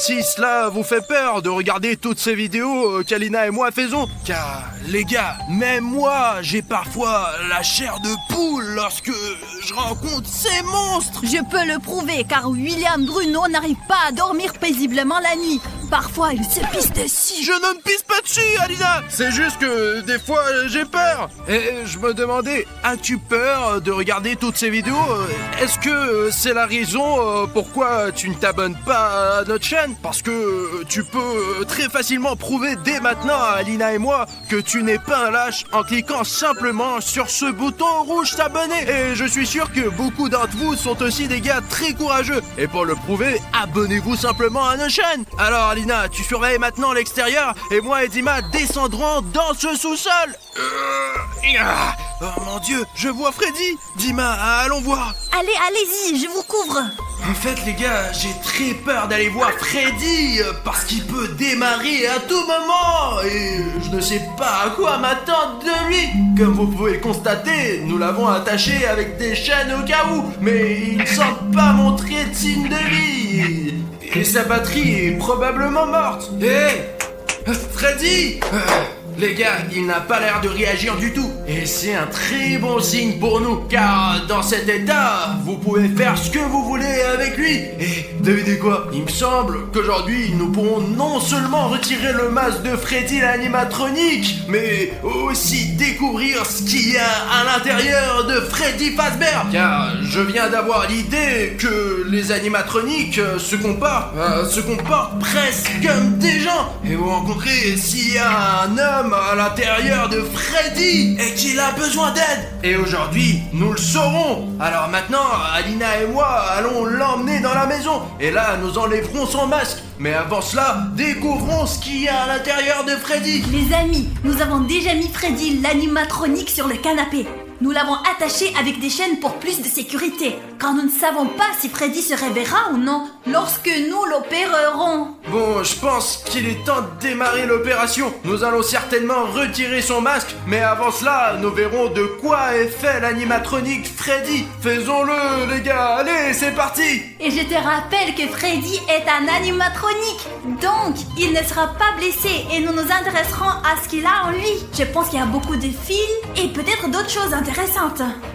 si cela vous fait peur de regarder toutes ces vidéos qu'Alina et moi faisons. Car les gars, même moi, j'ai parfois la chair de poule lorsque je rencontre ces monstres. Je peux le prouver car William Bruno n'arrive pas à dormir paisiblement la nuit. Parfois, il se pisse dessus. Je ne me pisse pas dessus, Alina. C'est juste que des fois, j'ai peur. Et je me demandais, as-tu peur de regarder toutes ces vidéos? Est-ce que c'est la raison pourquoi tu ne t'abonnes pas à notre chaîne? Parce que tu peux très facilement prouver dès maintenant à Alina et moi que tu n'es pas un lâche en cliquant simplement sur ce bouton rouge s'abonner. Et je suis sûr que beaucoup d'entre vous sont aussi des gars très courageux. Et pour le prouver, abonnez-vous simplement à notre chaîne. Alors Alina, tu surveilles maintenant l'extérieur et moi et Dima descendrons dans ce sous-sol. Oh mon Dieu, je vois Freddy. Dima, allons voir. Allez, allez-y, je vous couvre. En fait les gars, j'ai très peur d'aller voir Freddy parce qu'il peut démarrer à tout moment et je ne sais pas à quoi m'attendre de lui. Comme vous pouvez le constater, nous l'avons attaché avec des chaînes au cas où, mais il ne semble pas montrer de signe de vie. Et sa batterie est probablement morte. Hé, Freddy! Les gars, il n'a pas l'air de réagir du tout. Et c'est un très bon signe pour nous, car dans cet état, vous pouvez faire ce que vous voulez avec lui. Et devinez quoi? Il me semble qu'aujourd'hui, nous pourrons non seulement retirer le masque de Freddy l'animatronique, mais aussi découvrir ce qu'il y a à l'intérieur de Freddy Fazbear. Car je viens d'avoir l'idée que les animatroniques se comportent presque comme des gens. Et vous rencontrez s'il y a un homme à l'intérieur de Freddy et qu'il a besoin d'aide. Et aujourd'hui, nous le saurons. Alors maintenant, Alina et moi allons l'emmener dans la maison. Et là, nous enlèverons son masque. Mais avant cela, découvrons ce qu'il y a à l'intérieur de Freddy. Les amis, nous avons déjà mis Freddy l'animatronique sur le canapé. Nous l'avons attaché avec des chaînes pour plus de sécurité, car nous ne savons pas si Freddy se réveillera ou non lorsque nous l'opérerons. Bon, je pense qu'il est temps de démarrer l'opération. Nous allons certainement retirer son masque, mais avant cela, nous verrons de quoi est fait l'animatronique Freddy. Faisons-le, les gars, allez, c'est parti. Et je te rappelle que Freddy est un animatronique, donc il ne sera pas blessé et nous nous intéresserons à ce qu'il a en lui. Je pense qu'il y a beaucoup de fils et peut-être d'autres choses intéressantes.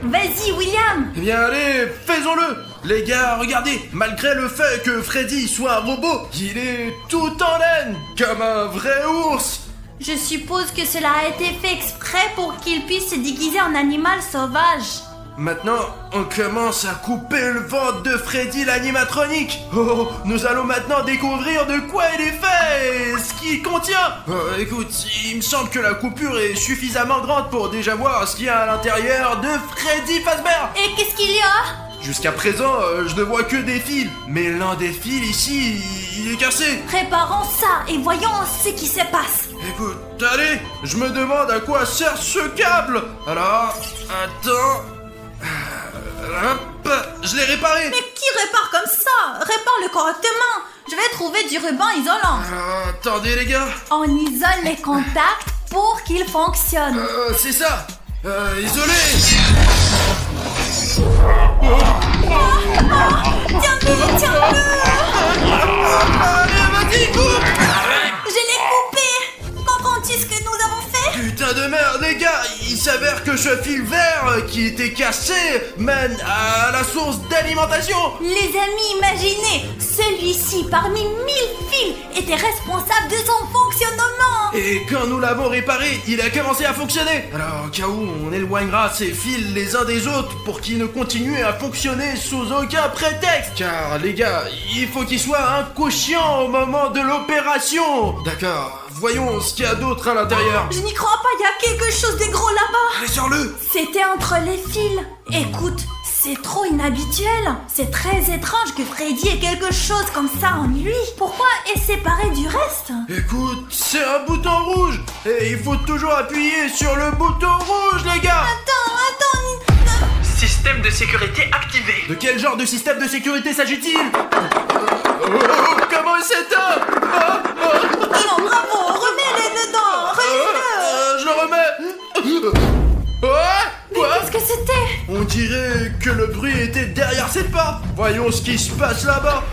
Vas-y, William. Eh bien, allez, faisons-le. Les gars, regardez, malgré le fait que Freddy soit un robot, il est tout en laine, comme un vrai ours. Je suppose que cela a été fait exprès pour qu'il puisse se déguiser en animal sauvage. Maintenant, on commence à couper le ventre de Freddy l'animatronique. Oh, nous allons maintenant découvrir de quoi il est fait et ce qu'il contient. Écoute, il me semble que la coupure est suffisamment grande pour déjà voir ce qu'il y a à l'intérieur de Freddy Fazbear. Et qu'est-ce qu'il y a? Jusqu'à présent, je ne vois que des fils. Mais l'un des fils ici, il est cassé. Réparons ça et voyons ce qui se passe. Écoute, allez, je me demande à quoi sert ce câble. Alors, attends... Hop, je l'ai réparé. Mais qui répare comme ça? Répare-le correctement. Je vais trouver du ruban isolant. Attendez les gars. On isole les contacts pour qu'ils fonctionnent. C'est ça. Isolé. Tiens-le, tiens-le. Allez, vas-y, coupe. Je l'ai coupé. Comprends-tu ce que nous avons fait? Putain de merde, les gars. Il s'avère que ce fil vert qui était cassé mène à la source d'alimentation. Les amis, imaginez, celui-ci parmi 1000 fils était responsable de son fonctionnement. Et quand nous l'avons réparé, il a commencé à fonctionner. Alors au cas où, on éloignera ces fils les uns des autres pour qu'ils ne continuent à fonctionner sous aucun prétexte. Car les gars, il faut qu'ils soient inconscients au moment de l'opération. D'accord. Voyons ce qu'il y a d'autre à l'intérieur. Je n'y crois pas, il y a quelque chose de gros là-bas. Allez, sors-le. C'était entre les fils. Écoute, c'est trop inhabituel. C'est très étrange que Freddy ait quelque chose comme ça en lui. Pourquoi est séparé du reste? Écoute, c'est un bouton rouge. Et il faut toujours appuyer sur le bouton rouge, les gars. Attends. Système de sécurité activé. De quel genre de système de sécurité s'agit-il? Comment il s'éteint? Non, bravo, remets-les dedans. Remets-le. Je le remets. Quoi? Qu'est-ce que c'était? On dirait que le bruit était derrière cette porte. Voyons ce qui se passe là-bas.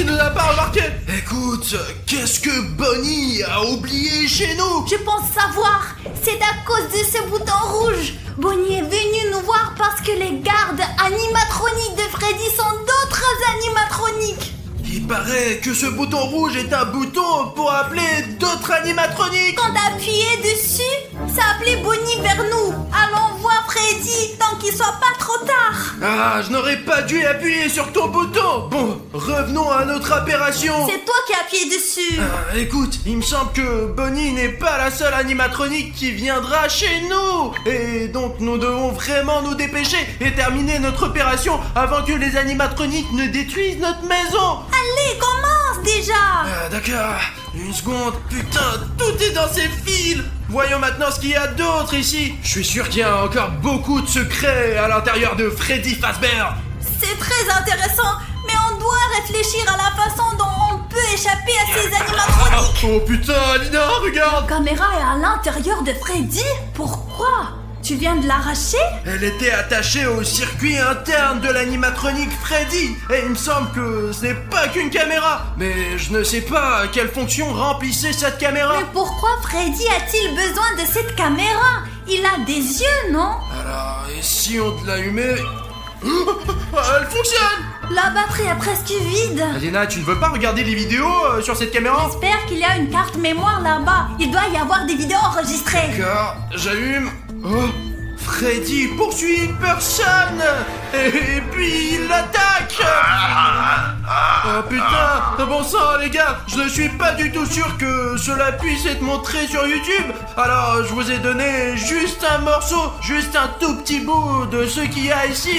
tu ne l'as pas remarqué? Écoute, qu'est-ce que Bonnie a oublié chez nous? Je pense savoir. C'est à cause de ce bouton rouge. Bonnie est venue nous voir parce que les gardes animatroniques de Freddy sont d'autres animatroniques. Il paraît que ce bouton rouge est un bouton pour appeler d'autres animatroniques. Quand t'appuyais dessus, ça appelait Bonnie vers nous. Allons voir Freddy tant qu'il soit pas trop tard. Ah, je n'aurais pas dû appuyer sur ton bouton. Bon, revenons à notre opération. C'est toi qui as appuyé dessus. Écoute, il me semble que Bonnie n'est pas la seule animatronique qui viendra chez nous. Et donc nous devons vraiment nous dépêcher et terminer notre opération avant que les animatroniques ne détruisent notre maison. Allez, commence déjà. D'accord, une seconde, putain, tout est dans ces fils. Voyons maintenant ce qu'il y a d'autre ici. Je suis sûr qu'il y a encore beaucoup de secrets à l'intérieur de Freddy Fazbear. C'est très intéressant, mais on doit réfléchir à la façon dont on peut échapper à ces animatroniques. Oh putain, Alina, regarde. La caméra est à l'intérieur de Freddy. Pourquoi? Tu viens de l'arracher? Elle était attachée au circuit interne de l'animatronique Freddy. Et il me semble que ce n'est pas qu'une caméra. Mais je ne sais pas quelle fonction remplissait cette caméra. Mais pourquoi Freddy a-t-il besoin de cette caméra? Il a des yeux, non? Alors, et si on te l'allumait? Elle fonctionne! La batterie est presque vide. Alina, tu ne veux pas regarder les vidéos sur cette caméra? J'espère qu'il y a une carte mémoire là-bas. Il doit y avoir des vidéos enregistrées. D'accord, j'allume. Oh, Freddy poursuit une personne. Et puis il l'attaque. Oh putain, bon sang les gars, je ne suis pas du tout sûr que cela puisse être montré sur YouTube. Alors je vous ai donné juste un morceau, juste un tout petit bout de ce qu'il y a ici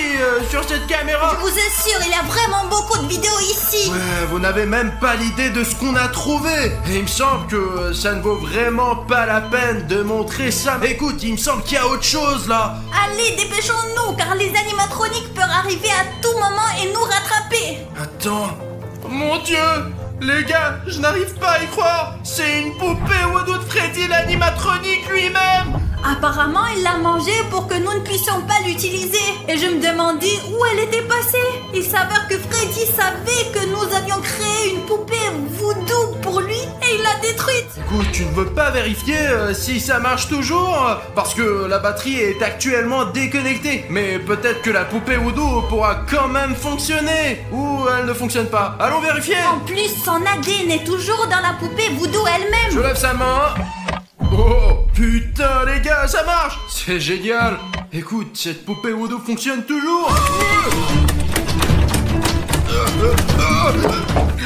sur cette caméra. Je vous assure, il y a vraiment beaucoup de vidéos ici. Ouais, vous n'avez même pas l'idée de ce qu'on a trouvé. Et il me semble que ça ne vaut vraiment pas la peine de montrer ça. Écoute, il me semble qu'il y a autre chose là. Allez, dépêchons-nous, car les animatroniques peuvent arriver à tout moment et nous rattraper. Attends, mon Dieu, les gars, je n'arrive pas à y croire. C'est une poupée Voodoo de Freddy l'animatronique lui-même. Apparemment, il l'a mangée pour que nous ne puissions pas l'utiliser. Et je me demandais où elle était passée. Il s'avère que Freddy savait que nous avions créé une poupée voodoo pour lui et il l'a détruite. Écoute, tu ne veux pas vérifier si ça marche toujours? Parce que la batterie est actuellement déconnectée. Mais peut-être que la poupée voodoo pourra quand même fonctionner. Ou elle ne fonctionne pas. Allons vérifier. En plus, son ADN est toujours dans la poupée voodoo elle-même. Je lève sa main. Oh putain les gars, ça marche! C'est génial! Écoute, cette poupée voodoo fonctionne toujours!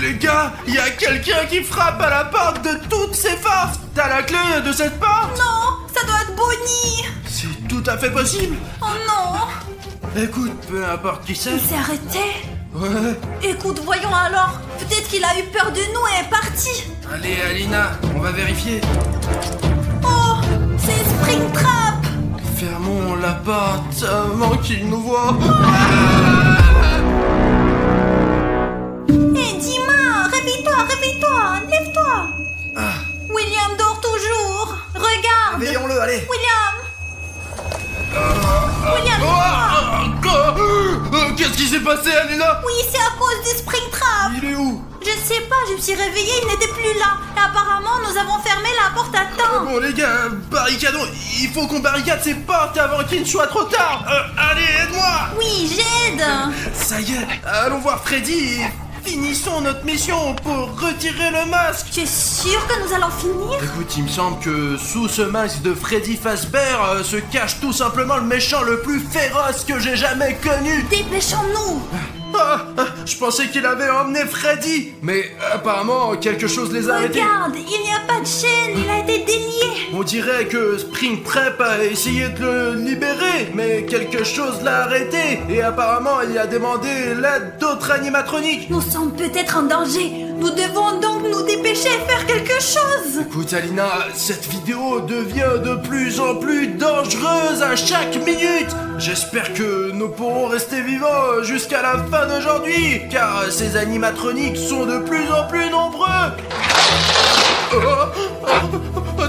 Les gars, il y a quelqu'un qui frappe à la porte de toutes ces farces! T'as la clé de cette porte? Non, ça doit être Bonnie! C'est tout à fait possible! Oh non! Écoute, peu importe qui c'est. Il s'est arrêté? Ouais. Écoute, voyons alors. Peut-être qu'il a eu peur de nous et est parti. Allez, Alina, on va vérifier. Oh, c'est Springtrap. Fermons la porte avant qu'il nous voie. Hé, Dima, réveille-toi, lève-toi. William dort toujours. Regarde. Veillons-le, allez. William, Qu'est-ce qui s'est passé, Alina? oui, c'est à cause de Springtrap. Il est où? Je sais pas, je me suis réveillée, il n'était plus là. Et apparemment, nous avons fermé la porte à temps. Bon les gars, barricadons. Il faut qu'on barricade ces portes avant qu'il ne soit trop tard. Allez, aide-moi. Oui, j'aide. Ça y est, allons voir Freddy. Finissons notre mission pour retirer le masque. Tu es sûr que nous allons finir? Écoute, il me semble que sous ce masque de Freddy Fazbear se cache tout simplement le méchant le plus féroce que j'ai jamais connu. Dépêchons-nous. Je pensais qu'il avait emmené Freddy, mais apparemment quelque chose les a arrêtés. Regarde, il n'y a pas de chaîne, il a été délié. On dirait que Springtrap a essayé de le libérer, mais quelque chose l'a arrêté. Et apparemment, il a demandé l'aide d'autres animatroniques. Nous sommes peut-être en danger. Nous devons donc nous dépêcher et faire quelque chose. Écoute, Alina, cette vidéo devient de plus en plus dangereuse à chaque minute. J'espère que nous pourrons rester vivants jusqu'à la fin d'aujourd'hui, car ces animatroniques sont de plus en plus nombreux.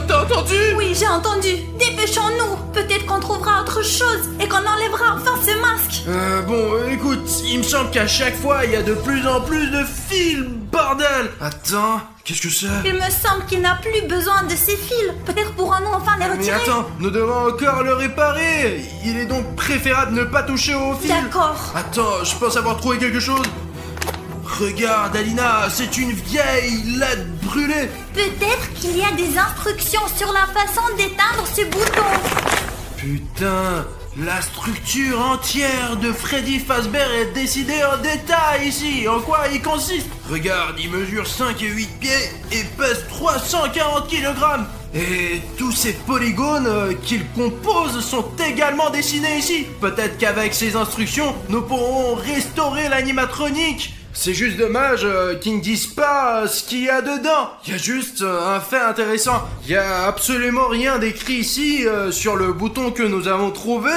T'as entendu? Oui, j'ai entendu. Dépêchons-nous. Peut-être qu'on trouvera autre chose et qu'on enlèvera enfin ce masque. Bon, écoute, il me semble qu'à chaque fois, il y a de plus en plus de fils, bordel. Attends, qu'est-ce que c'est? Il me semble qu'il n'a plus besoin de ces fils. Peut-être pourrons-nous enfin les Mais retirer. attends, nous devons encore le réparer. Il est donc préférable de ne pas toucher aux fils. D'accord. Attends, je pense avoir trouvé quelque chose. Regarde, Alina, c'est une vieille LED brûlée. Peut-être qu'il y a des instructions sur la façon d'éteindre ce bouton. Putain, la structure entière de Freddy Fazbear est décidée en détail ici. En quoi il consiste? Regarde, il mesure 5 et 8 pieds et pèse 340 kg. Et tous ces polygones qu'il compose sont également dessinés ici. Peut-être qu'avec ces instructions, nous pourrons restaurer l'animatronique. C'est juste dommage qu'ils ne disent pas ce qu'il y a dedans. Il y a juste un fait intéressant. Il y a absolument rien d'écrit ici sur le bouton que nous avons trouvé,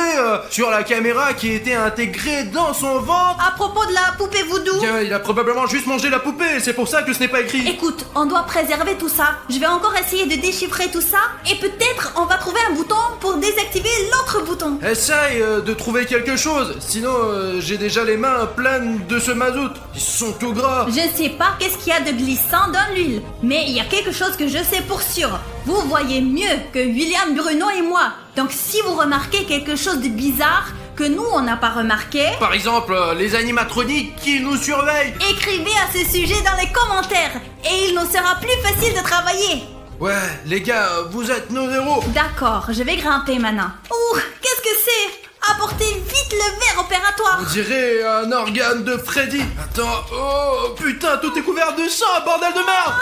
sur la caméra qui était intégrée dans son ventre. À propos de la poupée voodoo. Il a probablement juste mangé la poupée, c'est pour ça que ce n'est pas écrit. Écoute, on doit préserver tout ça. Je vais encore essayer de déchiffrer tout ça et peut-être on va trouver un bouton pour désactiver l'autre bouton. Essaye de trouver quelque chose, sinon j'ai déjà les mains pleines de ce mazout. Ils sont tout gras. Je ne sais pas qu'est-ce qu'il y a de glissant dans l'huile, mais il y a quelque chose que je sais pour sûr. Vous voyez mieux que William, Bruno et moi. Donc si vous remarquez quelque chose de bizarre que nous on n'a pas remarqué, par exemple les animatroniques qui nous surveillent, écrivez à ce sujet dans les commentaires et il nous sera plus facile de travailler. Ouais, les gars, vous êtes nos héros. D'accord, je vais grimper maintenant. Ouh, qu'est-ce que c'est? Apportez vite le verre opératoire. On dirait un organe de Freddy. Attends, oh putain, tout est couvert de sang, bordel de merde.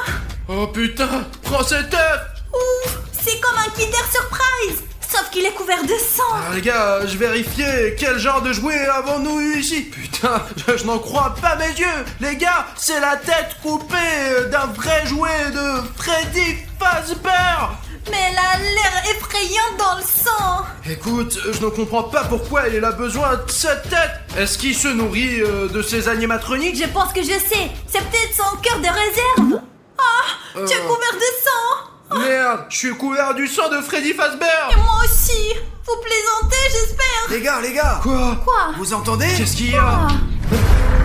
Oh putain, prends cette œuf. Ouh, c'est comme un Kinder Surprise, sauf qu'il est couvert de sang. Alors les gars, je vérifiais quel genre de jouet avons-nous eu ici. Putain, je n'en crois pas mes yeux. Les gars, c'est la tête coupée d'un vrai jouet de Freddy Fazbear. Mais elle a l'air effrayante dans le sang. Écoute, je ne comprends pas pourquoi il a besoin de cette tête. Est-ce qu'il se nourrit de ces animatroniques? Je pense que je sais, c'est peut-être son cœur de réserve. Ah, tu es couvert de sang. Merde, je suis couvert du sang de Freddy Fazbear. Et moi aussi. Vous plaisantez, j'espère. Les gars. Quoi? Vous entendez? Qu'est-ce qu'il y a?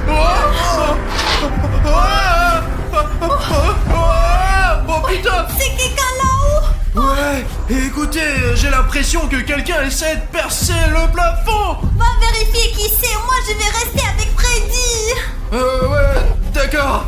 Ah. Oh putain! C'est quelqu'un là-haut. Ouais, écoutez, j'ai l'impression que quelqu'un essaie de percer le plafond. Va vérifier qui c'est, moi je vais rester avec Freddy. Ouais, d'accord.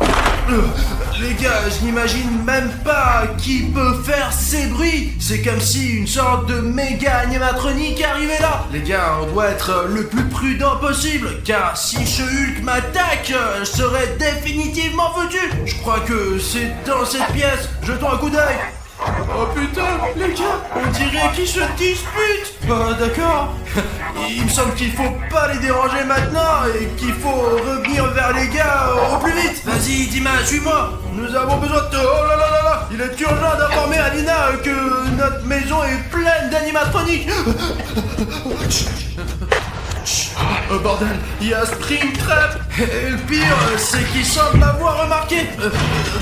Les gars, je n'imagine même pas qui peut faire ces bruits. C'est comme si une sorte de méga animatronique arrivait là. Les gars, on doit être le plus prudent possible, car si ce Hulk m'attaque, je serai définitivement foutu. Je crois que c'est dans cette pièce. Jetons un coup d'œil. Oh putain, les gars, on dirait qu'ils se disputent. D'accord. Il me semble qu'il faut pas les déranger maintenant et qu'il faut revenir vers les gars au plus vite. Vas-y, Dima, suis-moi. Nous avons besoin de... Oh là là là là. Il est urgent d'informer Alina que notre maison est pleine d'animatroniques. Oh bordel, il y a Springtrap. Et le pire, c'est qu'il semble m'avoir remarqué.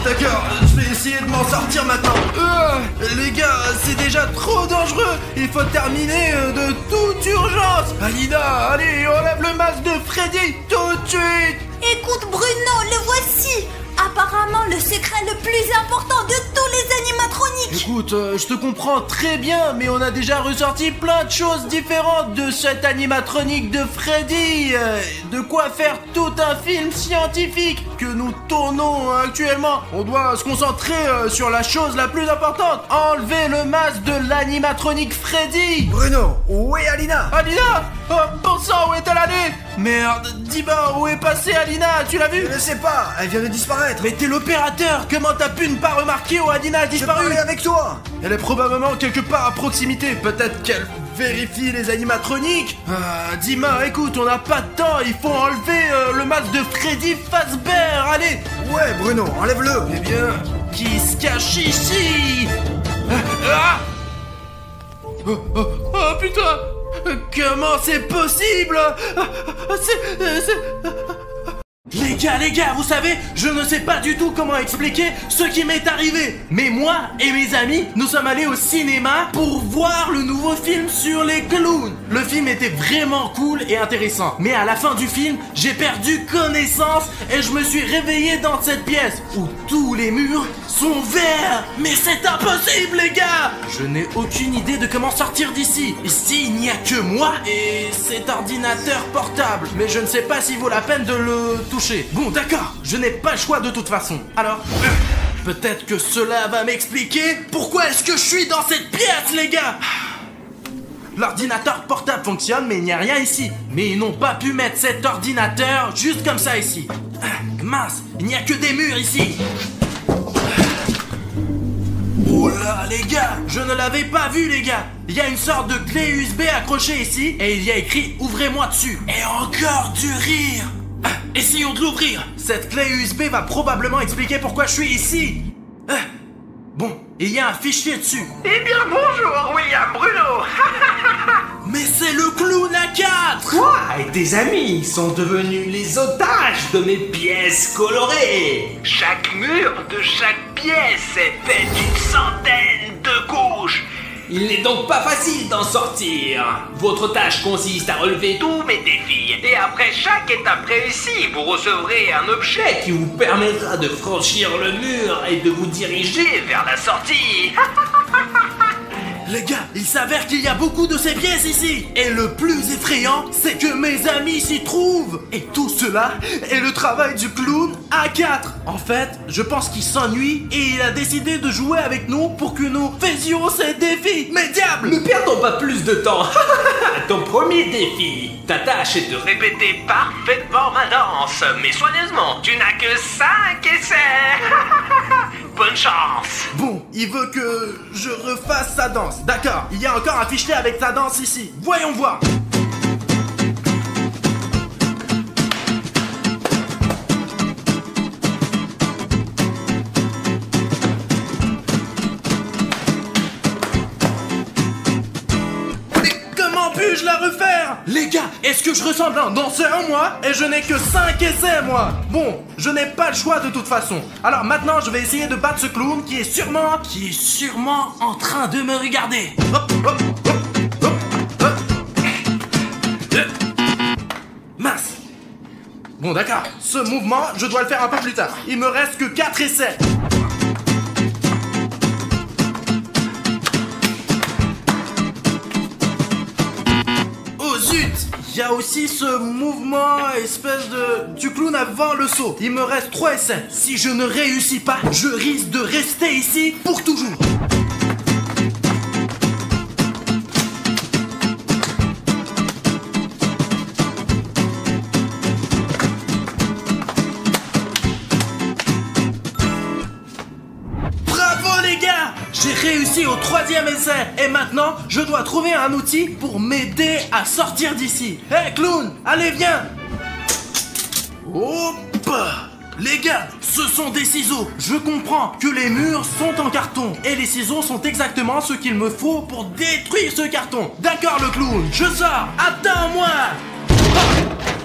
D'accord, je vais essayer de m'en sortir maintenant. Les gars, c'est déjà trop dangereux. Il faut terminer de toute urgence. Alina, allez, enlève le masque de Freddy tout de suite. Écoute Bruno, le voici. Apparemment le secret le plus important de tous les animatroniques. Écoute, je te comprends très bien, mais on a déjà ressorti plein de choses différentes de cet animatronique de Freddy. De quoi faire tout un film scientifique que nous tournons actuellement. On doit se concentrer sur la chose la plus importante. Enlever le masque de l'animatronique Freddy. Bruno, où est Alina? Alina? Oh, bon sang, où est-elle allée? Merde, dis-moi, où est passée Alina? Tu l'as vue? Je ne sais pas, elle vient de disparaître. Mais t'es l'opérateur, comment t'as pu ne pas remarquer où Alina a Je disparu? parlais avec toi. Elle est probablement quelque part à proximité, peut-être qu'elle vérifie les animatroniques. Dima, écoute, on n'a pas de temps, il faut enlever le masque de Freddy Fazbear, allez. Ouais, Bruno, enlève-le. Eh bien, qui se cache ici? Oh putain! Comment c'est possible? Les gars, vous savez, je ne sais pas du tout comment expliquer ce qui m'est arrivé. Mais moi et mes amis, nous sommes allés au cinéma pour voir le nouveau film sur les clowns. Le film était vraiment cool et intéressant. Mais à la fin du film, j'ai perdu connaissance et je me suis réveillé dans cette pièce où tous les murs sont verts. Mais c'est impossible, les gars! Je n'ai aucune idée de comment sortir d'ici. Ici, il n'y a que moi et cet ordinateur portable. Mais je ne sais pas s'il vaut la peine de le toucher. Bon, d'accord, je n'ai pas le choix de toute façon. Alors, peut-être que cela va m'expliquer pourquoi est-ce que je suis dans cette pièce, les gars! L'ordinateur portable fonctionne, mais il n'y a rien ici. Mais ils n'ont pas pu mettre cet ordinateur juste comme ça ici. Mince, il n'y a que des murs ici. Oh là, les gars, je ne l'avais pas vu, les gars. Il y a une sorte de clé USB accrochée ici et il y a écrit « Ouvrez-moi dessus ». Et encore du rire. Essayons de l'ouvrir. Cette clé USB va probablement expliquer pourquoi je suis ici. Bon, il y a un fichier dessus. Eh bien bonjour, William Bruno. Mais c'est le clown A4. Toi et tes amis sont devenus les otages de mes pièces colorées. Chaque mur de chaque pièce est fait d'une centaine de couches. Il n'est donc pas facile d'en sortir. Votre tâche consiste à relever tous mes défis. Et après chaque étape réussie, vous recevrez un objet qui vous permettra de franchir le mur et de vous diriger vers la sortie. Les gars, il s'avère qu'il y a beaucoup de ces pièces ici. Et le plus effrayant, c'est que mes amis s'y trouvent. Et tout cela est le travail du clown A4. En fait, je pense qu'il s'ennuie et il a décidé de jouer avec nous pour que nous faisions ces défis. Mais diable! Ne perdons pas plus de temps. Ton premier défi, ta tâche est de répéter parfaitement ma danse, mais soigneusement. Tu n'as que 5 essais. Bonne chance. Bon, il veut que je refasse sa danse. D'accord, il y a encore un fichier avec sa danse ici. Voyons voir. Mais comment puis-je la refaire? Les gars, est-ce que je ressemble à un danseur, moi? Et je n'ai que 5 essais, moi. Bon, je n'ai pas le choix de toute façon. Alors maintenant, je vais essayer de battre ce clown qui est sûrement en train de me regarder. Hop, hop, hop, hop, hop. Mince. Bon, d'accord. Ce mouvement, je dois le faire un peu plus tard. Il me reste que 4 essais. Il y a aussi ce mouvement espèce du clown avant le saut. Il me reste 3 essais. Si je ne réussis pas, je risque de rester ici pour toujours. Bravo les gars! J'ai réussi au 3e essai et maintenant je dois trouver un outil pour m'aider à sortir d'ici. Hé clown, allez viens! Hop! Les gars, ce sont des ciseaux. Je comprends que les murs sont en carton et les ciseaux sont exactement ce qu'il me faut pour détruire ce carton. D'accord le clown, je sors. Attends-moi!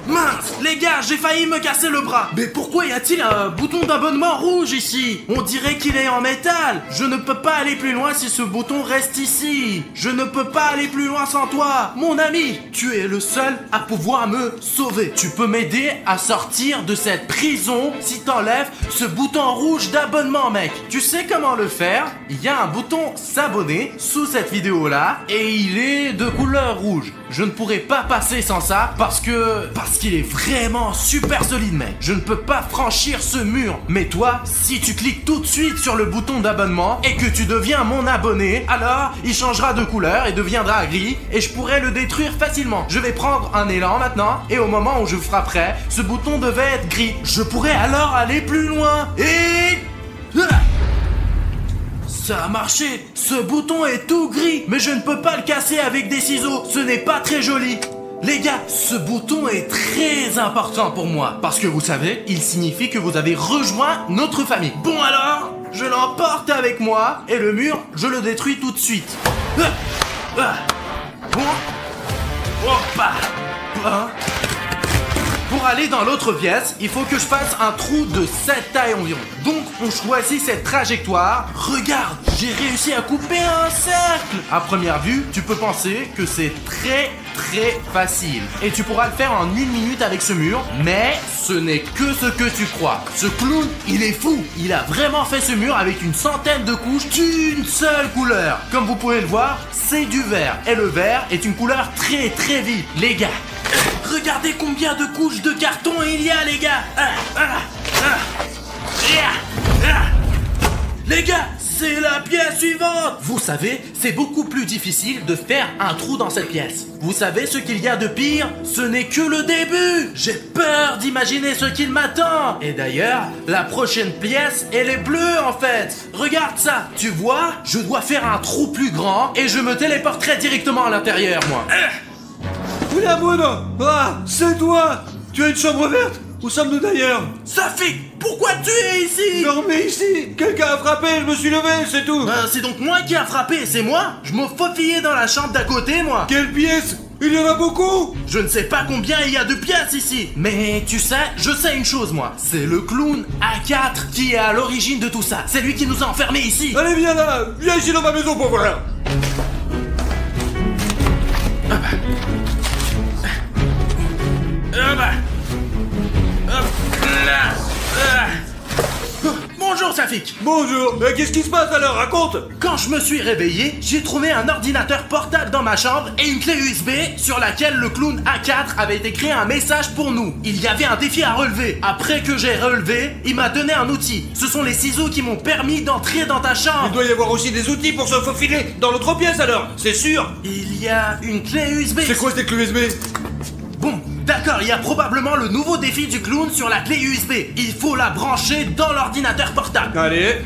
Mince, les gars, j'ai failli me casser le bras. Mais pourquoi y a-t-il un bouton d'abonnement rouge ici? On dirait qu'il est en métal. Je ne peux pas aller plus loin si ce bouton reste ici. Je ne peux pas aller plus loin sans toi. Mon ami, tu es le seul à pouvoir me sauver. Tu peux m'aider à sortir de cette prison si t'enlèves ce bouton rouge d'abonnement, mec. Tu sais comment le faire? Il y a un bouton s'abonner sous cette vidéo-là et il est de couleur rouge. Je ne pourrai pas passer sans ça parce qu'il est vraiment super solide, mec. Je ne peux pas franchir ce mur. Mais toi, si tu cliques tout de suite sur le bouton d'abonnement et que tu deviens mon abonné, alors il changera de couleur et deviendra gris et je pourrai le détruire facilement. Je vais prendre un élan maintenant et au moment où je frapperai, ce bouton devait être gris. Je pourrais alors aller plus loin et... Ça a marché. Ce bouton est tout gris, mais je ne peux pas le casser avec des ciseaux. Ce n'est pas très joli. Les gars, ce bouton est très important pour moi. Parce que vous savez, il signifie que vous avez rejoint notre famille. Bon alors, je l'emporte avec moi et le mur, je le détruis tout de suite. Bon. Hoppa. Pour aller dans l'autre pièce, il faut que je fasse un trou de cette taille environ. Donc on choisit cette trajectoire. Regarde, j'ai réussi à couper un cercle. À première vue, tu peux penser que c'est très facile. Et tu pourras le faire en 1 minute avec ce mur, mais ce n'est que ce que tu crois. Ce clown, il est fou. Il a vraiment fait ce mur avec une centaine de couches d'une seule couleur. Comme vous pouvez le voir, c'est du vert. Et le vert est une couleur très vive. Les gars, regardez combien de couches de carton il y a, les gars. Les gars, c'est la pièce suivante. Vous savez, c'est beaucoup plus difficile de faire un trou dans cette pièce. Vous savez ce qu'il y a de pire? Ce n'est que le début. J'ai peur d'imaginer ce qu'il m'attend. Et d'ailleurs, la prochaine pièce, elle est bleue en fait. Regarde ça. Tu vois, je dois faire un trou plus grand et je me téléporterai directement à l'intérieur, moi. William Bruno! Ah, c'est toi! Tu as une chambre verte? Où sommes-nous d'ailleurs? Safik, pourquoi tu es ici? Dormez ici! Quelqu'un a frappé, je me suis levé, c'est tout! C'est donc moi qui a frappé, c'est moi? Je me faufillais dans la chambre d'à côté, moi. Quelle pièce? Il y en a beaucoup! Je ne sais pas combien il y a de pièces ici. Mais tu sais, je sais une chose, moi. C'est le clown A4 qui est à l'origine de tout ça. C'est lui qui nous a enfermés ici. Allez, viens là! Viens ici dans ma maison pour voir! Bonjour Safik. Bonjour! Qu'est-ce qui se passe alors? Raconte! Quand je me suis réveillé, j'ai trouvé un ordinateur portable dans ma chambre et une clé USB sur laquelle le clown A4 avait écrit un message pour nous. Il y avait un défi à relever. Après que j'ai relevé, il m'a donné un outil. Ce sont les ciseaux qui m'ont permis d'entrer dans ta chambre. Il doit y avoir aussi des outils pour se faufiler dans l'autre pièce alors! C'est sûr! Il y a une clé USB. C'est quoi cette clé USB? Bon, d'accord, il y a probablement le nouveau défi du clown sur la clé USB. Il faut la brancher dans l'ordinateur portable. Allez!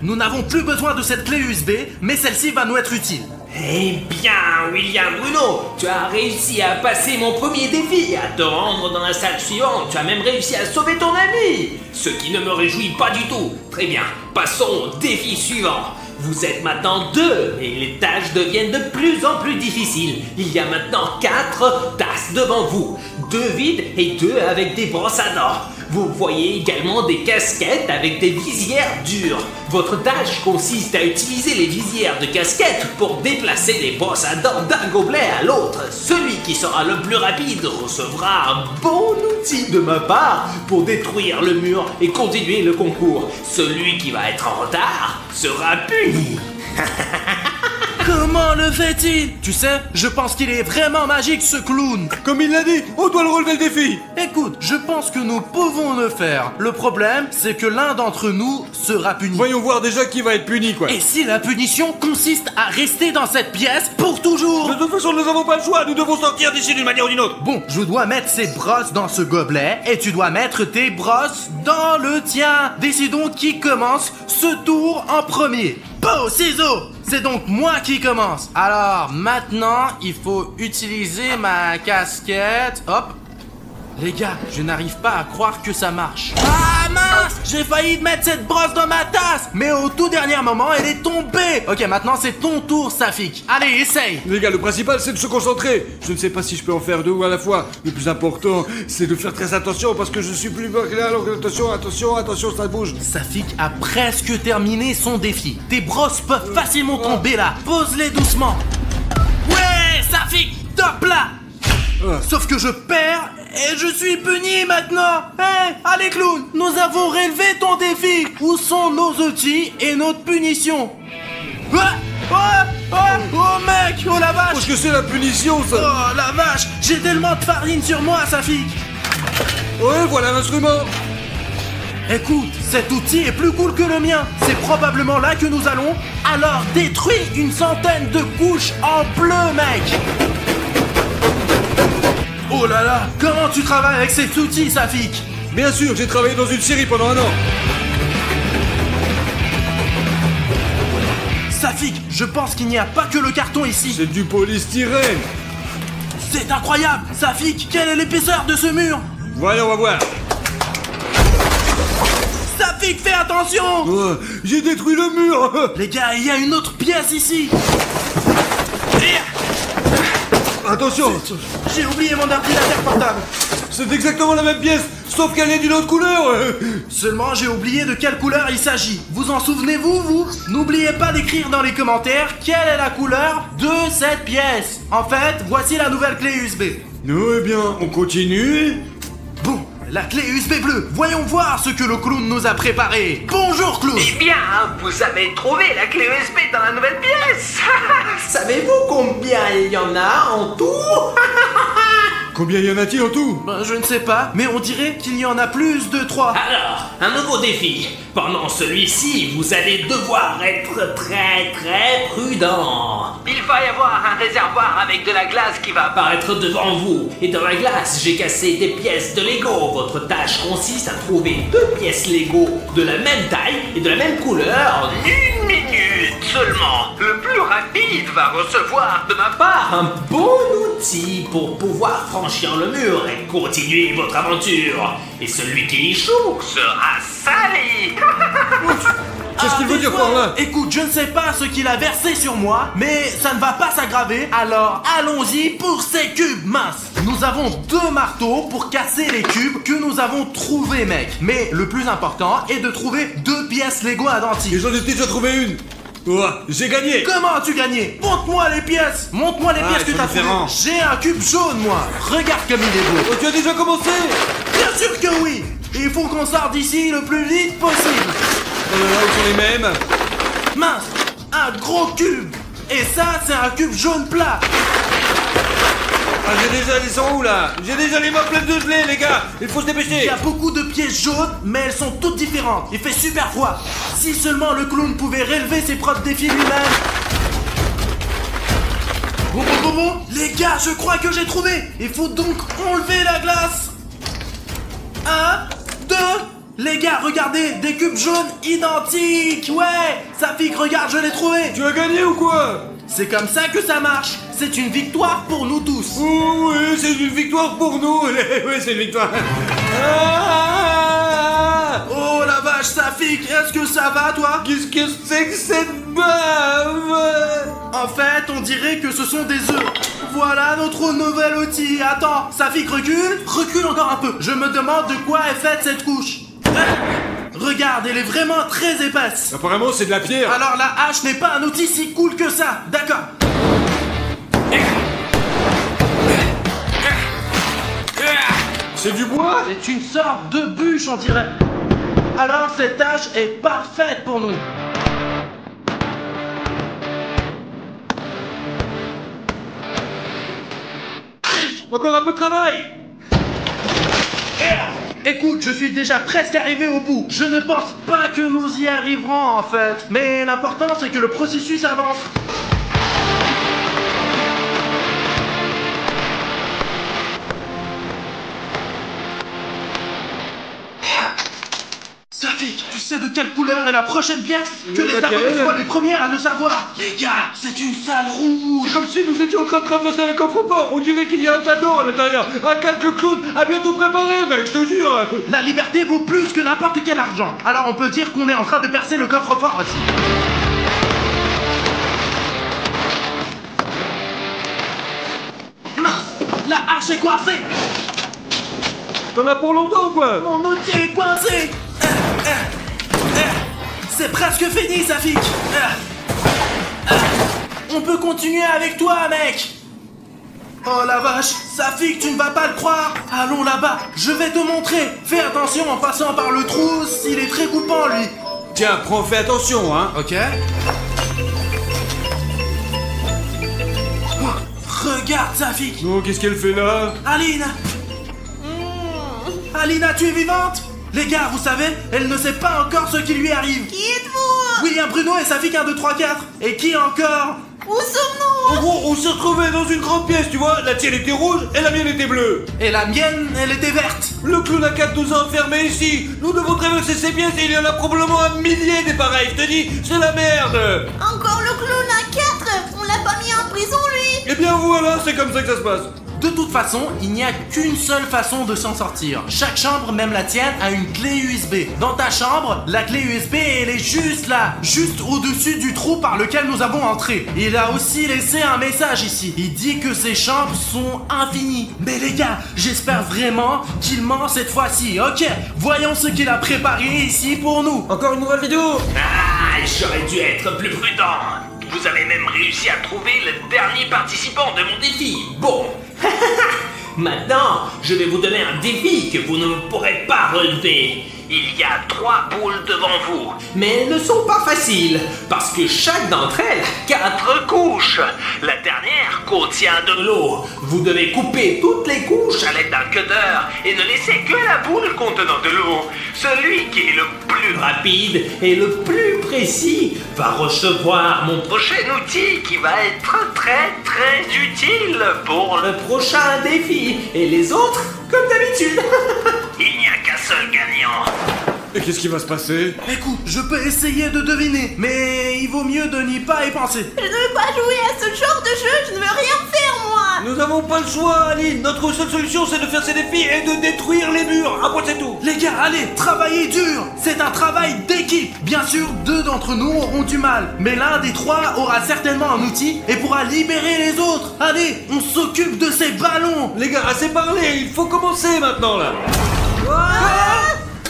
Nous n'avons plus besoin de cette clé USB, mais celle-ci va nous être utile. Eh bien, William Bruno, tu as réussi à passer mon premier défi, à te rendre dans la salle suivante. Tu as même réussi à sauver ton ami, ce qui ne me réjouit pas du tout. Très bien, passons au défi suivant. Vous êtes maintenant 2 et les tâches deviennent de plus en plus difficiles. Il y a maintenant 4 tasses devant vous, 2 vides et 2 avec des brosses à dents. Vous voyez également des casquettes avec des visières dures. Votre tâche consiste à utiliser les visières de casquettes pour déplacer les brosses à dents d'un gobelet à l'autre. Celui qui sera le plus rapide recevra un bon outil de ma part pour détruire le mur et continuer le concours. Celui qui va être en retard sera puni. Comment le fait-il? Tu sais, je pense qu'il est vraiment magique ce clown. Comme il l'a dit, on doit le relever le défi! Écoute, je pense que nous pouvons le faire. Le problème, c'est que l'un d'entre nous sera puni. Voyons voir déjà qui va être puni quoi! Et si la punition consiste à rester dans cette pièce pour toujours? De toute façon, nous n'avons pas le choix, nous devons sortir d'ici d'une manière ou d'une autre! Bon, je dois mettre ces brosses dans ce gobelet et tu dois mettre tes brosses dans le tien. Décidons qui commence ce tour en premier. Bon, ciseaux! C'est donc moi qui commence. Alors, maintenant, il faut utiliser ma casquette. Hop. Les gars, je n'arrive pas à croire que ça marche. Ah mince! J'ai failli mettre cette brosse dans ma tasse! Mais au tout dernier moment, elle est tombée! Ok, maintenant c'est ton tour, Safik. Allez, essaye! Les gars, le principal c'est de se concentrer. Je ne sais pas si je peux en faire 2 à la fois. Le plus important, c'est de faire très attention parce que je suis plus bas que là. Alors attention, ça bouge. Safik a presque terminé son défi. Tes brosses peuvent facilement tomber là. Pose-les doucement. Ouais, Safik, top là! Sauf que je perds et je suis puni maintenant. Hé, allez clown, nous avons relevé ton défi. Où sont nos outils et notre punition? Oh mec, oh la vache! Qu'est-ce que c'est la punition ça? Oh la vache, j'ai tellement de farine sur moi, Safik. Ouais, voilà l'instrument. Écoute, cet outil est plus cool que le mien. C'est probablement là que nous allons. Alors détruis une centaine de couches en bleu, mec. Oh là là, comment tu travailles avec cet outil, Safik? Bien sûr, j'ai travaillé dans une série pendant 1 an. Safik, je pense qu'il n'y a pas que le carton ici. C'est du polystyrène. C'est incroyable. Safik, quelle est l'épaisseur de ce mur? Voyons, on va voir. Safik, fais attention. Oh, j'ai détruit le mur. Les gars, il y a une autre pièce ici. Attention! J'ai oublié mon ordinateur portable. C'est exactement la même pièce, sauf qu'elle est d'une autre couleur! Seulement, j'ai oublié de quelle couleur il s'agit. Vous en souvenez-vous, vous? N'oubliez pas d'écrire dans les commentaires quelle est la couleur de cette pièce. En fait, voici la nouvelle clé USB. Eh bien, on continue. Bon, la clé USB bleue. Voyons voir ce que le clown nous a préparé. Bonjour, clown. Eh bien, vous avez trouvé la clé USB dans la nouvelle pièce. Savez-vous combien il y en a en tout? Combien y en a-t-il en tout? Ben, je ne sais pas, mais on dirait qu'il y en a plus de 3. Alors, un nouveau défi. Pendant celui-ci, vous allez devoir être très prudent. Il va y avoir un réservoir avec de la glace qui va Apparaître devant vous. Et dans la glace, j'ai cassé des pièces de Lego. Votre tâche consiste à trouver 2 pièces Lego de la même taille et de la même couleur. 1 minute seulement. Le plus rapide va recevoir de ma part Un bon outil pour pouvoir franchir le mur et continuer votre aventure. Et celui qui échoue sera sali. Qu'est-ce qu'il veut dire par là? Écoute, je ne sais pas ce qu'il a versé sur moi, mais ça ne va pas s'aggraver. Alors, allons-y pour ces cubes minces. Nous avons 2 marteaux pour casser les cubes que nous avons trouvés, mec. Mais le plus important est de trouver 2 pièces Lego à Et dentiste. j'en ai déjà trouvé une! Ouah, j'ai gagné! Comment as-tu gagné? Montre-moi les pièces. Montre-moi les pièces ils que sont t'as trouvées. différents. J'ai un cube jaune, moi. Regarde comme il est beau. Oh, tu as déjà commencé! Bien sûr que oui. Il faut qu'on sorte d'ici le plus vite possible. Oh là là, où sont les mêmes? Mince, un gros cube. Et ça, c'est un cube jaune plat. Ah, ils sont où là? J'ai déjà les mains pleines de gelée, les gars! Il faut se Il dépêcher! y a beaucoup de pièces jaunes, mais elles sont toutes différentes. Il fait super froid. Si seulement le clown pouvait relever ses propres défis lui-même. Bon, les gars, je crois que j'ai trouvé. Il faut donc enlever la glace. 1, 2. Les gars, regardez, des cubes jaunes identiques. Ouais, Safik, regarde, je l'ai trouvé. Tu as gagné ou quoi? C'est comme ça que ça marche. C'est une victoire pour nous tous. Oh oui, c'est une victoire pour nous! Oui, c'est une victoire! Ah, Oh la vache, Safik, est-ce que ça va, toi? qu'est-ce que c'est que cette bave? En fait, on dirait que ce sont des œufs. Voilà notre nouvel outil. Attends, Safik, recule. Recule encore un peu. Je me demande de quoi est faite cette couche. Regarde, elle est vraiment très épaisse. Apparemment, c'est de la pierre! Alors la hache n'est pas un outil si cool que ça. D'accord. C'est du bois? C'est une sorte de bûche, on dirait. Alors cette hache est parfaite pour nous. Encore un peu de travail! Écoute, je suis déjà presque arrivé au bout. Je ne pense pas que nous y arriverons en fait. Mais l'important c'est que le processus avance. Safik, tu sais de quelle couleur est la prochaine pièce? Que les Laquelle? abonnés soient les premières à le savoir. Les gars, c'est une salle rouge. Comme si nous étions en train de traverser un coffre-fort! On dirait qu'il y a un tas d'or à l'intérieur! Un calque clown a bientôt préparé, mec, je te jure! La liberté vaut plus que n'importe quel argent. Alors on peut dire qu'on est en train de percer le coffre-fort aussi. Mince, la hache est coincée. T'en as pour longtemps ou quoi? Mon outil est coincé. C'est presque fini, Safik. On peut continuer avec toi, mec. Oh la vache, Safik, tu ne vas pas le croire. Allons là-bas, je vais te montrer. Fais attention en passant par le trou, s'il est très coupant, lui. Tiens, fais attention, hein! Ok. Oh, regarde, Safik. Oh, qu'est-ce qu'elle fait là? Aline. Alina, tu es vivante? Les gars, vous savez, elle ne sait pas encore ce qui lui arrive. Qui êtes-vous? William Bruno et Safik 1, 2, 3, 4. Et qui encore? Où sommes-nous? En gros, on s'est retrouvés dans une grande pièce, tu vois? La tienne était rouge et la mienne était bleue! Et la mienne, elle était verte. Le clown à 4 nous a enfermés ici! Nous devons traverser ces pièces et il y en a probablement un millier des pareils, je te dis, c'est la merde! Encore le clown à 4? On l'a pas mis en prison, lui? Eh bien voilà, c'est comme ça que ça se passe! De toute façon, il n'y a qu'une seule façon de s'en sortir. Chaque chambre, même la tienne, a une clé USB. Dans ta chambre, la clé USB, elle est juste là, juste au-dessus du trou par lequel nous avons entré. Il a aussi laissé un message ici. Il dit que ces chambres sont infinies. Mais les gars, j'espère vraiment qu'il ment cette fois-ci. Ok, voyons ce qu'il a préparé ici pour nous. Encore une nouvelle vidéo? Ah, j'aurais dû être plus prudent. Vous avez même réussi à trouver le dernier participant de mon défi. Bon. Maintenant, je vais vous donner un défi que vous ne pourrez pas relever. Il y a 3 boules devant vous, mais elles ne sont pas faciles, parce que chaque d'entre elles a 4 couches. La dernière contient de l'eau. Vous devez couper toutes les couches à l'aide d'un cutter et ne laisser que la boule contenant de l'eau. Celui qui est le plus rapide et le plus précis va recevoir mon prochain outil qui va être très utile pour le prochain défi. Et les autres, comme d'habitude. Il n'y a qu'un seul gagnant. Et qu'est-ce qui va se passer? Écoute, je peux essayer de deviner, mais il vaut mieux de n'y pas y penser. Je ne veux pas jouer à ce genre de jeu, je ne veux rien faire moi. Nous n'avons pas le choix, Aline. Notre seule solution, c'est de faire ces défis et de détruire les murs. Après, c'est tout. Les gars, allez, travaillez dur. C'est un travail d'équipe. Bien sûr, 2 d'entre nous auront du mal, mais l'un des 3 aura certainement un outil et pourra libérer les autres. Allez, on s'occupe de ces ballons. Les gars, assez parlé. Il faut commencer maintenant, là.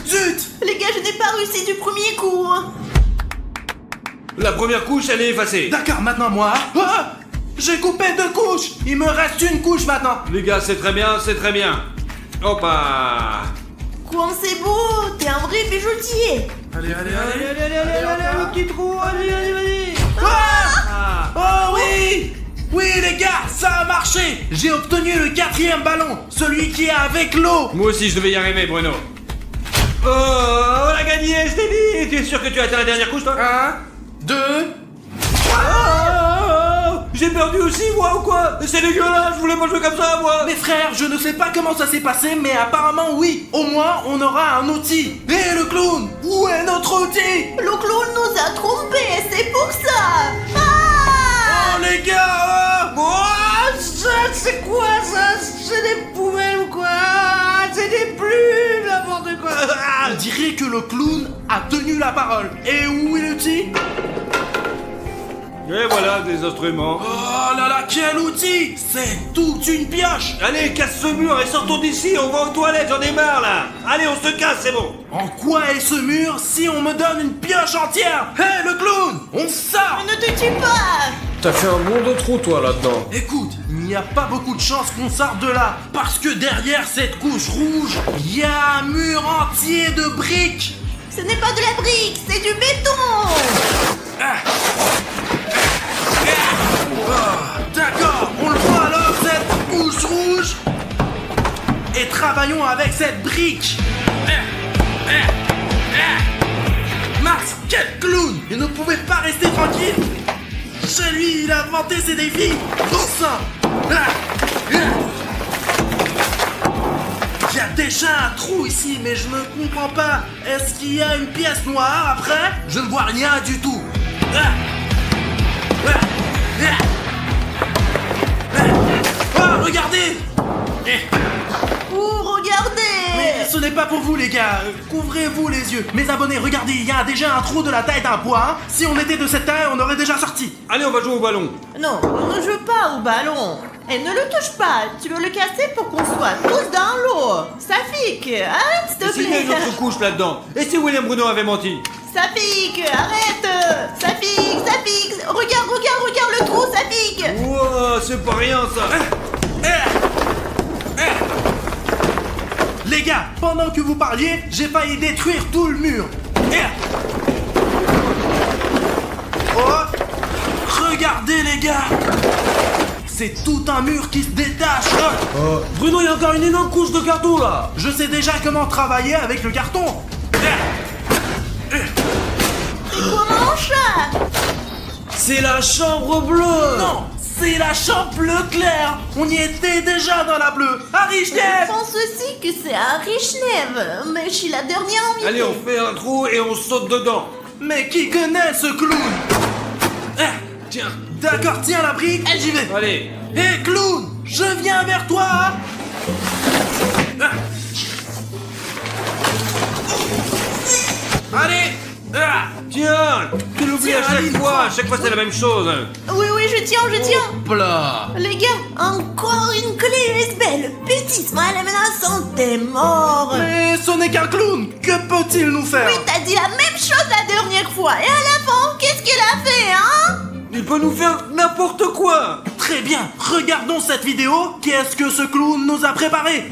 Zut! Les gars, je n'ai pas réussi du premier coup. La première couche, elle est effacée. D'accord, maintenant moi. Ah, j'ai coupé 2 couches. Il me reste une couche maintenant. Les gars, c'est très bien, c'est très bien. Hoppa. Quoi, c'est beau, t'es un vrai bijoutier. Allez, Le petit trou, allez. Ah! Oh oui! Oui les gars, ça a marché. J'ai obtenu le 4e ballon, celui qui est avec l'eau. Moi aussi, je devais y arriver, Bruno. Oh, on a gagné, je t'ai dit. Tu es sûr que tu as atteint la dernière couche, toi? 1, 2... J'ai perdu aussi, moi, ou quoi? C'est dégueulasse, je voulais pas jouer comme ça, moi. Mes frères, je ne sais pas comment ça s'est passé, mais apparemment oui. Au moins, on aura un outil. Et le clown, où est notre outil? Le clown nous a trompés, c'est pour ça. Oh les gars, Oh, ça, c'est quoi, ça? C'est des poubelles ou quoi? C'est des plumes, n'importe quoi. on dirait que le clown a tenu la parole. Et où est l'outil? Et voilà, des instruments. Oh là là, quel outil! C'est toute une pioche! Allez, casse ce mur et sortons d'ici, on va aux toilettes, j'en ai marre, là. Allez, on se casse, c'est bon. En quoi est ce mur si on me donne une pioche entière? Hé, le clown! On sort! Ne te tue pas. T'as fait un bon de trou, toi, là-dedans. Écoute, il n'y a pas beaucoup de chances qu'on sorte de là, parce que derrière cette couche rouge, il y a un mur entier de briques! Ce n'est pas de la brique, c'est du béton. D'accord, on le voit alors, cette couche rouge! Et travaillons avec cette brique! Max, quel clown! Il ne pouvait pas rester tranquille! Chez lui, il a inventé ses défis! Bon sang! Il y a déjà un trou ici, mais je ne comprends pas. Est-ce qu'il y a une pièce noire après? Je ne vois rien du tout. Oh, regardez! Regardez. Mais ce n'est pas pour vous les gars, couvrez-vous les yeux. Mes abonnés, regardez, il y a déjà un trou de la taille d'un pois. Si on était de cette taille, on aurait déjà sorti. Allez, on va jouer au ballon. Non, on ne joue pas au ballon. Et ne le touche pas. Tu veux le casser pour qu'on soit tous dans l'eau. Safik, arrête s'il te S'il y a une plaît. autre couche là-dedans. Et si William Bruno avait menti? Safik, arrête. Safik. Regarde le trou, Safik. Wow, c'est pas rien ça. Les gars, pendant que vous parliez, j'ai failli détruire tout le mur. Oh, regardez les gars, c'est tout un mur qui se détache. Bruno, il y a encore une énorme couche de carton là. Je sais déjà comment travailler avec le carton. Comment ça? C'est la chambre bleue. Non, c'est la chambre bleu clair. On y était déjà dans la bleue. Harry Je Schneef. pense aussi que c'est Harry Schneef, mais je suis la dernière invitée. Allez, on fait un trou et on saute dedans. Mais qui connaît ce clown? Tiens. D'accord, tiens la brique et j'y vais. Allez. Hé clown, je viens vers toi. Allez. Tiens, tu l'oublies à chaque Aline, fois. À chaque fois, c'est la même chose. Oui, je tiens. Hopla. Les gars, encore une clé USB. Le bêtisme à la menaçante, t'es mort. Mais ce n'est qu'un clown. Que peut-il nous faire? Oui, t'as dit la même chose la dernière fois. Et à la fin, qu'est-ce qu'il a fait, hein? Il peut nous faire n'importe quoi. Très bien, regardons cette vidéo. Qu'est-ce que ce clown nous a préparé?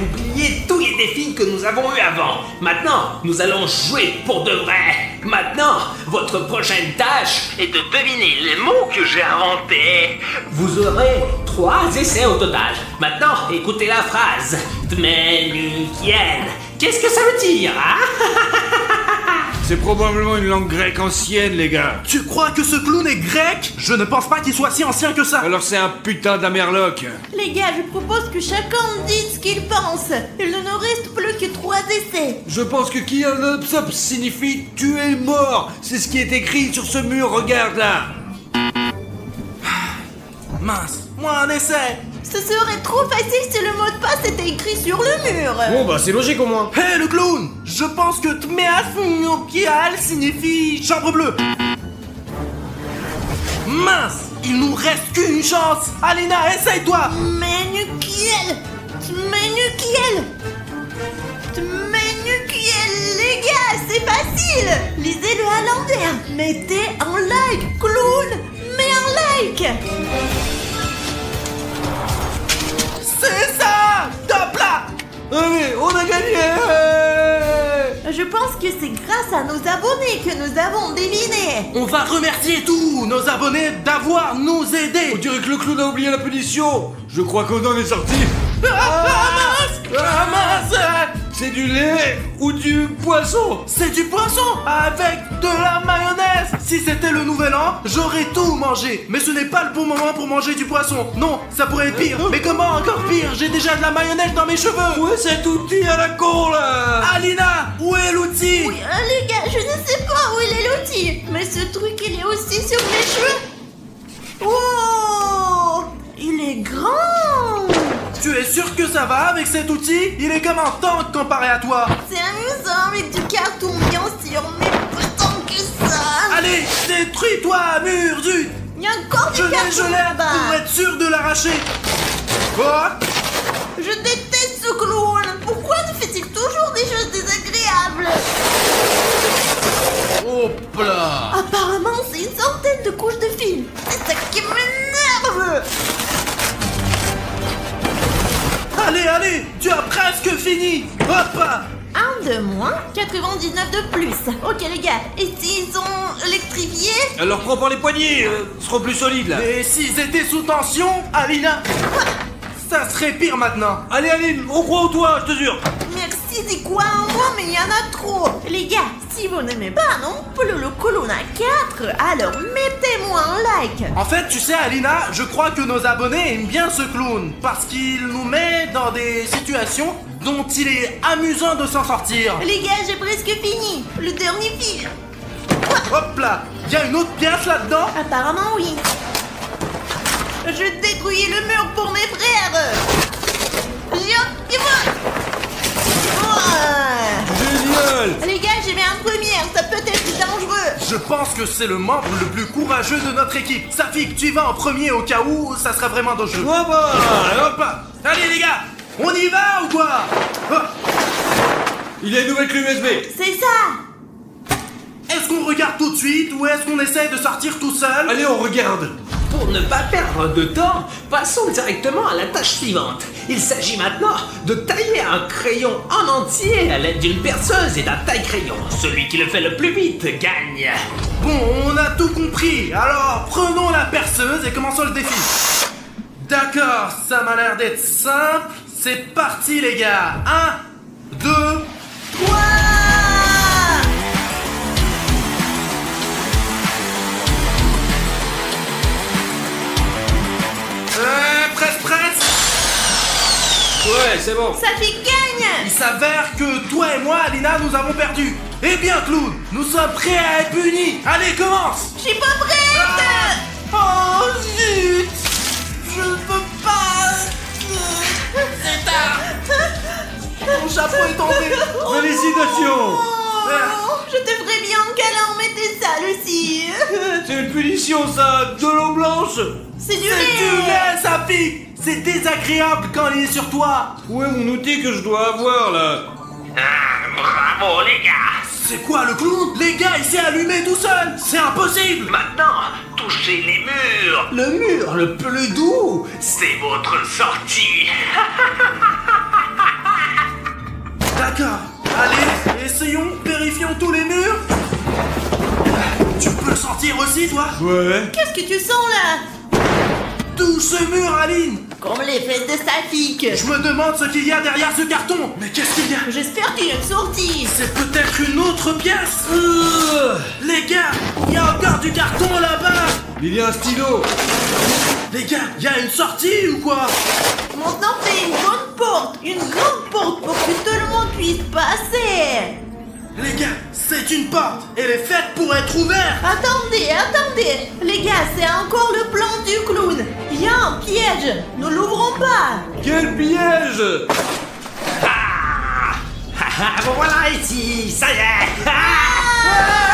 Oubliez tous les défis que nous avons eus avant. Maintenant, nous allons jouer pour de vrai. Maintenant, votre prochaine tâche est de deviner les mots que j'ai inventés. Vous aurez 3 essais au total. Maintenant, écoutez la phrase. Tmenukiel. Qu'est-ce que ça veut dire, hein? C'est probablement une langue grecque ancienne, les gars. Tu crois que ce clown est grec? Je ne pense pas qu'il soit si ancien que ça. Alors c'est un putain d'Amerloc. Les gars, je propose que chacun dise ce qu'il pense. Il ne nous reste plus que 3 essais. Je pense que Kialopsop signifie tuer le mort. C'est ce qui est écrit sur ce mur, regarde là. Mince, moi un essai. Ce serait trop facile si le mot de passe était écrit sur le mur. Bon bah c'est logique au moins. Hé le clown, je pense que Tmeafunyokial signifie chambre bleue. Mince, il nous reste qu'une chance. Alina, essaye-toi. Tmenukiel. Les gars, c'est facile. Lisez-le à l'envers. Mettez un like. Clown, mets un like. C'est ça. Top là. Allez, on a gagné. Je pense que c'est grâce à nos abonnés que nous avons deviné. On va remercier tous nos abonnés d'avoir nous aidés. On dirait que le clown a oublié la punition. Je crois qu'on en est sorti. Ah mince. C'est du lait ou du poisson? C'est du poisson avec de la mayonnaise. Si c'était le nouvel an, j'aurais tout mangé. Mais ce n'est pas le bon moment pour manger du poisson. Non, ça pourrait être pire. Mais comment encore pire? J'ai déjà de la mayonnaise dans mes cheveux. Où est cet outil à la con là? Alina, où est l'outil? Oui, les gars, je ne sais pas où il est l'outil. Mais ce truc, il est aussi sur mes cheveux. Oh, il est grand. Tu es sûr que ça va avec cet outil? Il est comme un tank comparé à toi. C'est amusant avec du carton, bien sûr, mais pas tant que ça. Allez, détruis-toi, mur, zut. Il y a encore du carton Je l'aide là-bas. pour être sûr de l'arracher. Oh. Je déteste ce clown. Pourquoi nous fait-il toujours des choses désagréables? Hop là. Apparemment, c'est une centaine de couches de film. C'est ça qui m'énerve. Allez, tu as presque fini. Hop. 1 de moins, 99 de plus. Ok les gars, et s'ils sont électrifiés? Alors prends par les poignets, ils seront plus solides là. Et s'ils étaient sous tension, Alina, ça serait pire maintenant. Allez Aline, on croit en toi, je te jure. Merci, c'est quoi en moi, mais il y en a trop. Les gars, si vous n'aimez pas non plus le clown à 4, alors mettez-moi un like. En fait, tu sais Alina, je crois que nos abonnés aiment bien ce clown parce qu'il nous met dans des situations dont il est amusant de s'en sortir. Les gars, j'ai presque fini. Le dernier fil. Hop là, il y a une autre pièce là-dedans. Apparemment oui. Je détruis le mur pour mes frères. Génial. Les gars, j'ai mis un première, ça peut être dangereux. Je pense que c'est le membre le plus courageux de notre équipe. Safik, tu y vas en premier au cas où ça serait vraiment dangereux. Ouais bah. Hop là. Allez les gars, on y va ou quoi? Il y a une nouvelle clé USB. C'est ça. Est-ce qu'on regarde tout de suite ou est-ce qu'on essaie de sortir tout seul? Allez, on regarde. Pour ne pas perdre de temps, passons directement à la tâche suivante. Il s'agit maintenant de tailler un crayon en entier à l'aide d'une perceuse et d'un taille-crayon. Celui qui le fait le plus vite gagne. Bon, on a tout compris. Alors, prenons la perceuse et commençons le défi. D'accord, ça m'a l'air d'être simple. C'est parti les gars. 1, 2, 3. Presque. Ouais, c'est bon. Ça fait gagne. Il s'avère que toi et moi, Alina, nous avons perdu. Eh bien, clown, nous sommes prêts à être punis. Allez, commence. Je suis pas prête. Oh zut! Je ne peux pas! C'est tard! Mon chapeau est tombé! Félicitations! Oh, je devrais bien qu'elle en mettait ça, Lucie. C'est une punition, ça! De l'eau blanche! C'est du C'est du lait. lait, ça pique! C'est désagréable quand il est sur toi! Où est mon outil que je dois avoir, là? Ah, bravo les gars. C'est quoi le clown? Les gars, il s'est allumé tout seul! C'est impossible! Maintenant, touchez les murs. Le mur le plus doux! C'est votre sortie. D'accord. Allez, essayons, vérifions tous les murs. Tu peux le sentir aussi, toi? Ouais. Qu'est-ce que tu sens là? D'où ce mur, Aline? Comme les fesses de Safik. Je me demande ce qu'il y a derrière ce carton. Mais qu'est-ce qu'il y a? J'espère qu'il y a une sortie. C'est peut-être une autre pièce. Les gars, il y a encore du carton là-bas. Il y a un stylo. Les gars, il y a une sortie ou quoi? Maintenant, fais une grande porte pour que tout le monde puisse passer. Les gars, c'est une porte. Elle est faite pour être ouverte. Attendez. Les gars, c'est encore le plan du clown. Il y a un piège. Ne l'ouvrons pas. Quel piège! Ah, vous voilà ici, ça y est. Ah.